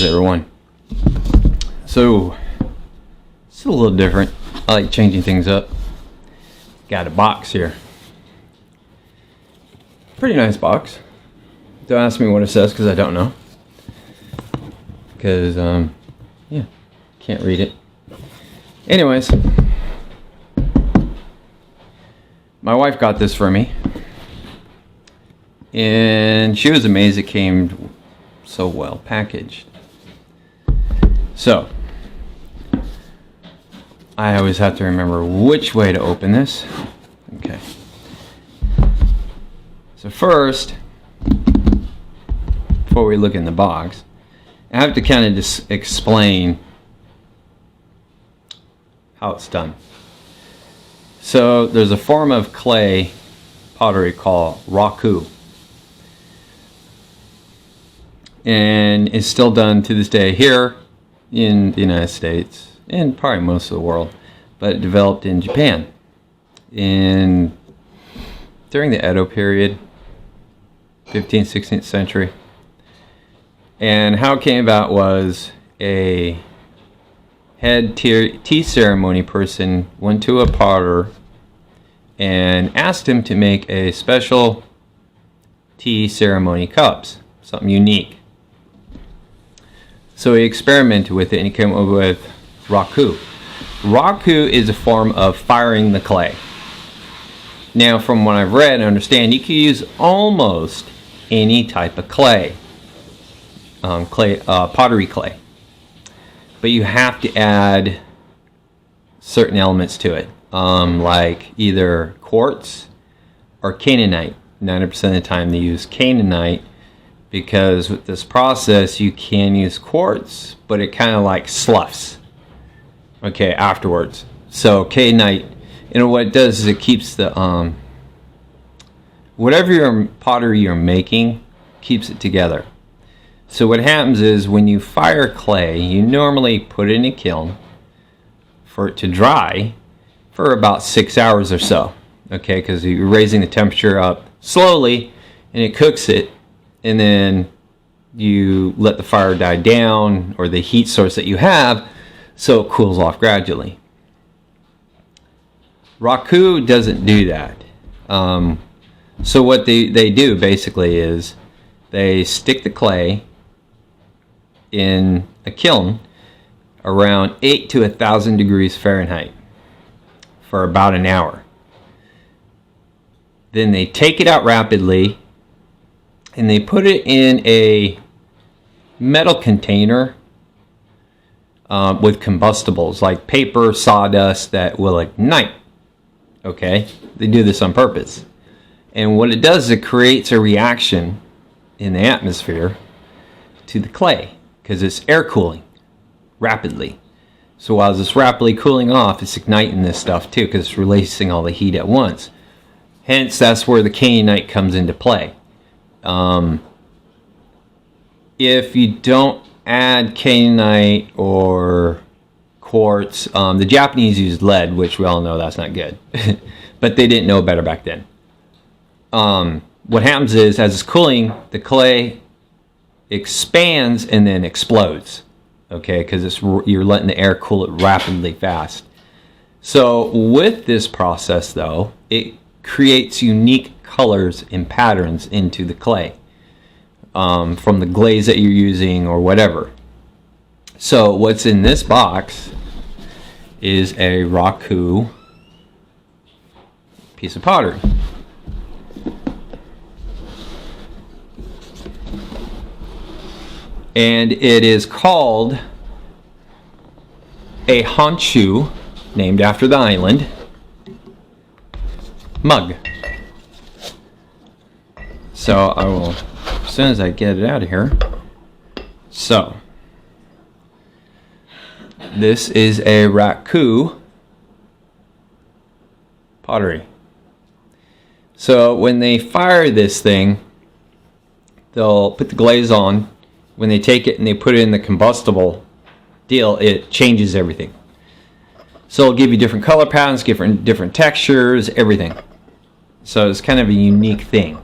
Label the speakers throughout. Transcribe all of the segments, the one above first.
Speaker 1: everyone? So it's a little different. I like changing things up. Got a box here. Pretty nice box. Don't ask me what it says because I don't know. Because yeah, can't read it. Anyways, my wife got this for me, and she was amazed it came so well packaged. So I always have to remember which way to open this. Okay. So first, before we look in the box, I have to kind of just explain how it's done. So there's a form of clay pottery called Raku, and it's still done to this day here in the United States and probably most of the world, but it developed in Japan during the Edo period, 15th, 16th century. And how it came about was a head tea ceremony person went to a potter and asked him to make a special tea ceremony cups, something unique. So he experimented with it and he came up with Raku. Raku is a form of firing the clay. Now, from what I've read and understand, you can use almost any type of clay, pottery clay, but you have to add certain elements to it, like either quartz or Canaanite. 90% of the time they use Canaanite, because with this process you can use quartz, but it kind of like sloughs, okay, afterwards. So Canaanite, what it does is it keeps the whatever your pottery you're making, keeps it together. So what happens is when you fire clay, you normally put it in a kiln for it to dry for about 6 hours or so, okay, because you're raising the temperature up slowly and it cooks it, and then you let the fire die down, or the heat source that you have, so it cools off gradually. Raku doesn't do that. So what they do basically is they stick the clay in a kiln around 8 to 1,000 degrees Fahrenheit for about an hour. Then they take it out rapidly and they put it in a metal container with combustibles like paper, sawdust that will ignite. Okay, they do this on purpose. And what it does is it creates a reaction in the atmosphere to the clay, because it's air cooling rapidly. So while it's rapidly cooling off, it's igniting this stuff too, because it's releasing all the heat at once. Hence, that's where the Canaanite comes into play. If you don't add Canaanite or quartz, the Japanese used lead, which we all know that's not good. But they didn't know better back then. What happens is, as it's cooling, the clay expands and then explodes, okay, because you're letting the air cool it rapidly fast. So with this process, though, it creates unique colors and patterns into the clay, from the glaze that you're using or whatever. So what's in this box is a Raku piece of pottery. And it is called a Honshu, named after the island, mug. So I will, as soon as I get it out of here. So this is a Raku pottery. So when they fire this thing, they'll put the glaze on. When they take it and they put it in the combustible deal, it changes everything. So it'll give you different color patterns, different textures, everything. So it's kind of a unique thing.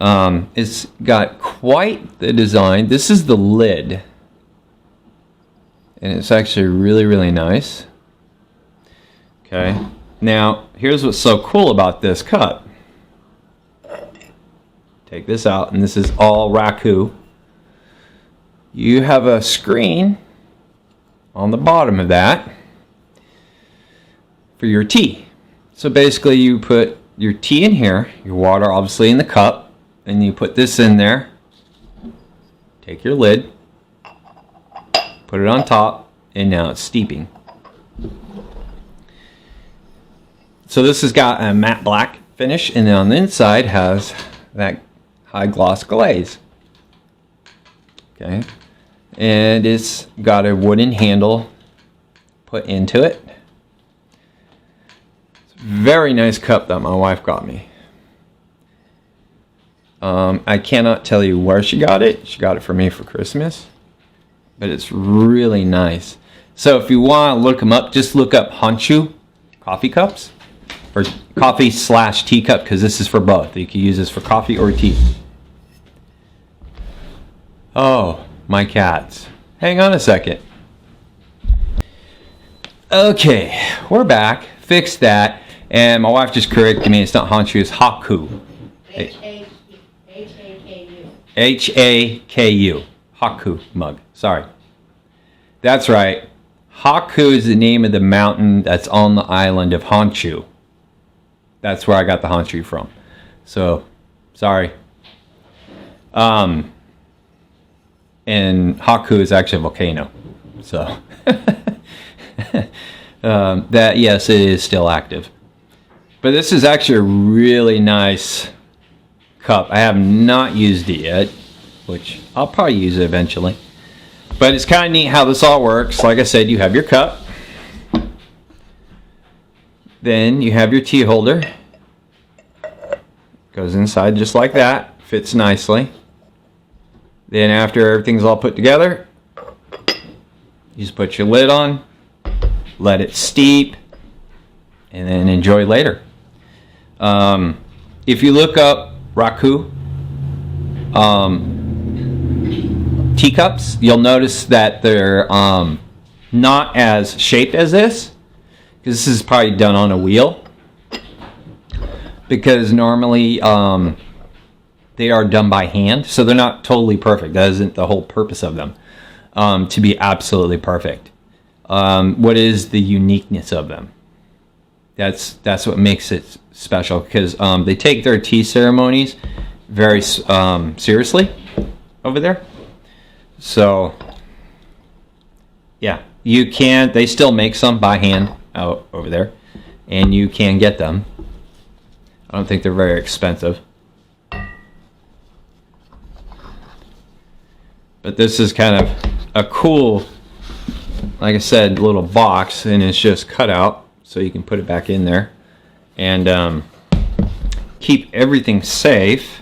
Speaker 1: It's got quite the design. This is the lid And it's actually really, really nice. Okay. Now, here's what's so cool about this cup. Take this out, and this is all Raku. You have a screen on the bottom of that for your tea. So basically you put your tea in here, your water obviously in the cup, and you put this in there. Take your lid, put it on top, and now it's steeping. So this has got a matte black finish, and then on the inside has that high gloss glaze. Okay, and it's got a wooden handle put into it. It's a very nice cup that my wife got me. I cannot tell you where she got it. She got it for me for Christmas, but it's really nice. So if you want to look them up, just look up Honshu coffee cups, or coffee/tea cup, because this is for both. You can use this for coffee or tea. Oh, my cats. Hang on a second. Okay, we're back. Fixed that. And my wife just corrected me. It's not Honshu, it's Haku. H-A-K-U. H-A-K-U. Haku mug. Sorry. That's right. Haku is the name of the mountain that's on the island of Honshu. That's where I got the Honshu from. So, sorry. And Haku is actually a volcano. So, that, yes, it is still active. But this is actually a really nice cup. I have not used it yet, which I'll probably use it eventually. But it's kind of neat how this all works. Like I said, you have your cup. Then you have your tea holder. Goes inside just like that. Fits nicely. Then after everything's all put together, you just put your lid on, let it steep, and then enjoy later. If you look up Raku teacups, you'll notice that they're not as shaped as this, because this is probably done on a wheel. Because normally they are done by hand, so they're not totally perfect. That isn't the whole purpose of them, to be absolutely perfect. What is the uniqueness of them? That's what makes it special, because they take their tea ceremonies very seriously over there. So yeah, you can. They still make some by hand out over there, and you can get them. I don't think they're very expensive. But this is kind of a cool, like I said, little box, and it's just cut out so you can put it back in there and keep everything safe.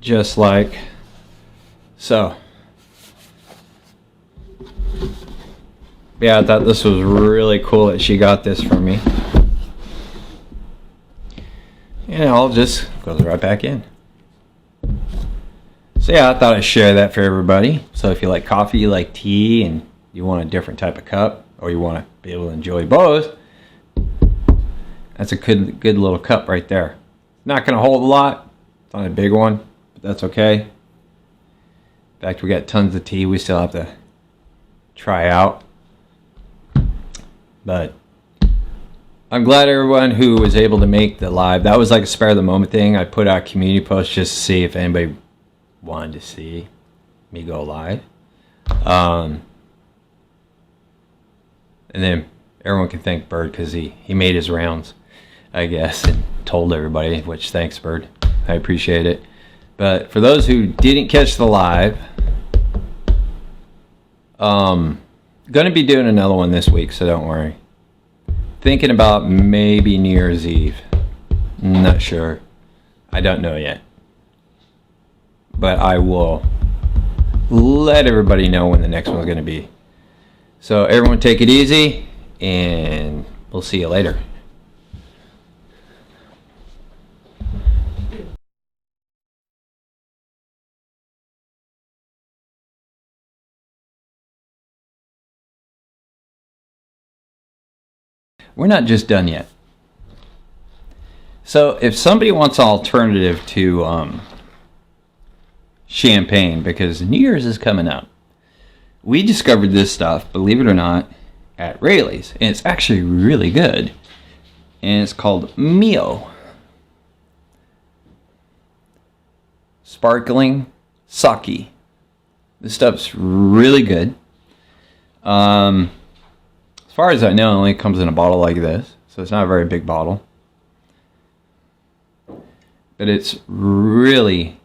Speaker 1: Just like so. Yeah, I thought this was really cool that she got this for me. And it all just goes right back in. So yeah, I thought I'd share that for everybody. So if you like coffee, you like tea, and you want a different type of cup, or you want to be able to enjoy both, that's a good little cup right there. Not going to hold a lot. It's not a big one, but that's okay. In fact, we got tons of tea we still have to try out. But I'm glad everyone who was able to make the live, that was like a spare of the moment thing. I put out a community post just to see if anybody wanted to see me go live. And then everyone can thank Bird because he made his rounds, I guess, and told everybody, which thanks, Bird. I appreciate it. But for those who didn't catch the live, going to be doing another one this week, so don't worry. Thinking about maybe New Year's Eve. Not sure. I don't know yet. But I will let everybody know when the next one's going to be. So everyone take it easy, and we'll see you later. we're not just done yet. So if somebody wants an alternative to champagne, because New Year's is coming up, we discovered this stuff, believe it or not, at Rayleigh's, and it's actually really good. And it's called Mio Sparkling Sake. This stuff's really good. As far as I know, it only comes in a bottle like this, so it's not a very big bottle. But it's really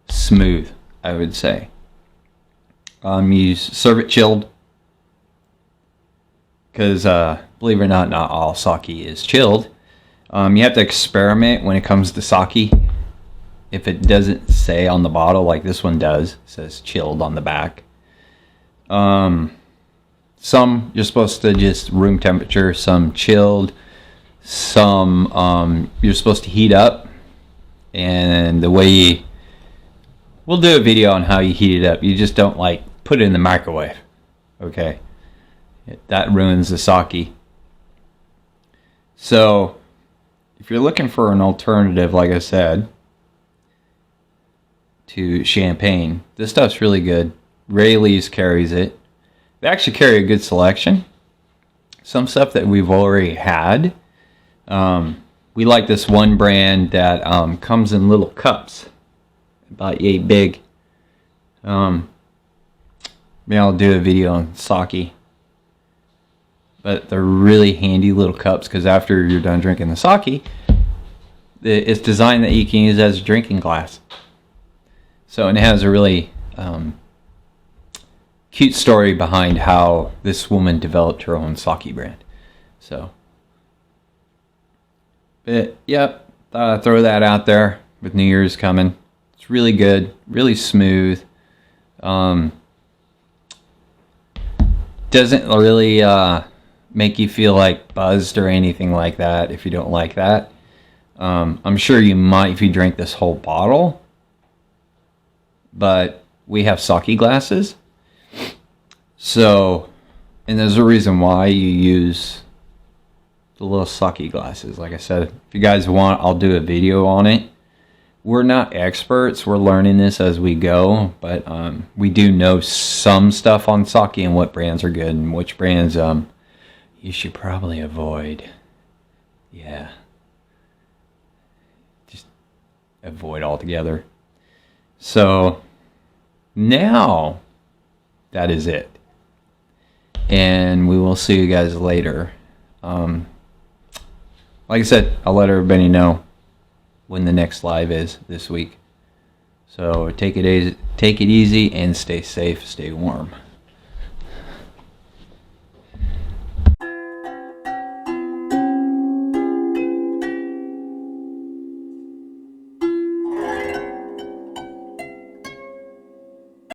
Speaker 1: smooth, I would say. You serve it chilled, because believe it or not all sake is chilled. You have to experiment when it comes to sake. If it doesn't say on the bottle, like this one does, it says chilled on the back. Some you're supposed to just room temperature, some chilled, some you're supposed to heat up. And the way we'll do a video on how you heat it up. You just don't like put it in the microwave. Okay, that ruins the sake. So if you're looking for an alternative, like I said, to champagne, this stuff's really good. Rayleigh's carries it. They actually carry a good selection. Some stuff that we've already had. We like this one brand that comes in little cups, about yay big. Maybe I'll do a video on sake. But they're really handy little cups, because after you're done drinking the sake, it's designed that you can use as a drinking glass. So, and it has a really cute story behind how this woman developed her own sake brand. So, but yep, thought I'd throw that out there with New Year's coming. It's really good, really smooth. Doesn't really make you feel like buzzed or anything like that if you don't like that. I'm sure you might if you drink this whole bottle. But we have sake glasses. So, and there's a reason why you use the little sake glasses. Like I said, if you guys want, I'll do a video on it. We're not experts. We're learning this as we go. But we do know some stuff on sake and what brands are good and which brands you should probably avoid. Yeah. Just avoid altogether. So now that is it. And we will see you guys later. Like I said, I'll let everybody know when the next live is this week. So take it easy and stay safe, stay warm.